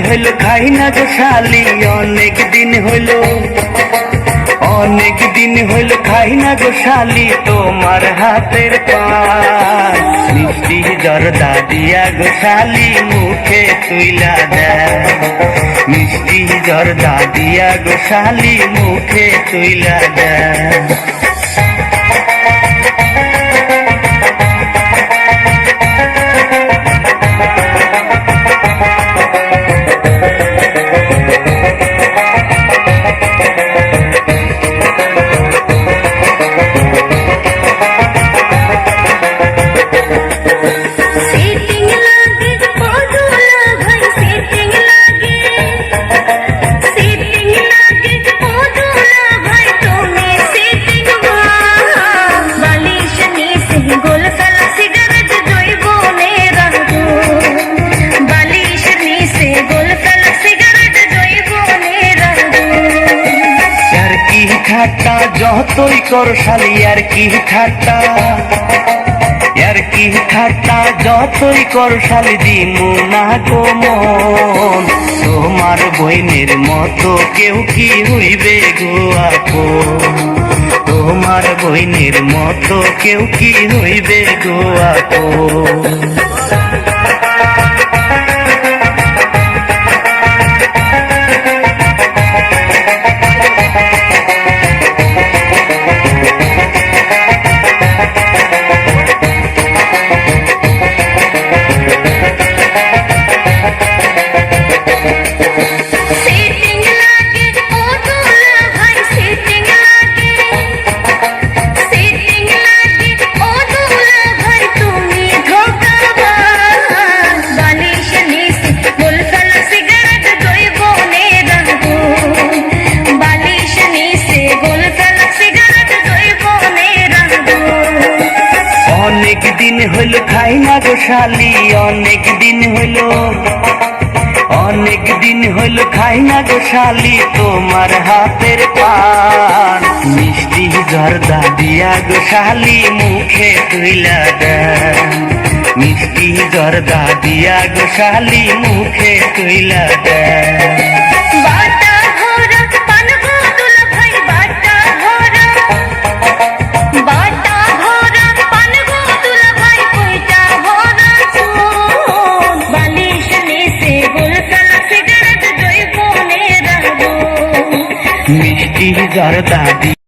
হইল খাই না গো শালি, অনেক দিন হইল খাই না গো শালি তোমার হাতের পান। মিষ্টি জর্দা দিয়া গো শালি মুখে তুইলা দেয়, মিষ্টি জর্দা দিয়া গো শালি মুখে তুইলা দেয়। ঠাট্টা যতই কর শালি আর কি ঠাট্টা, আর কি ঠাট্টা যতই কর শালি দিমু না গো মন। তোমার বইনের মতো কেউ কি হইবে গো আপন, তোমার বইনের মতো কেউ কি হইবে গো আপন। অনেক দিন হইল খাই না গো শালি, অনেক দিন হইল খাই না গো শালি তোমার হাতের পান। মিষ্টি জর্দা দিয়া গো শালি মুখে তুইলা দেয়, মিষ্টি জর্দা দিয়া গো শালি মুখে তুইলা দেয়। মিষ্টি জর্দা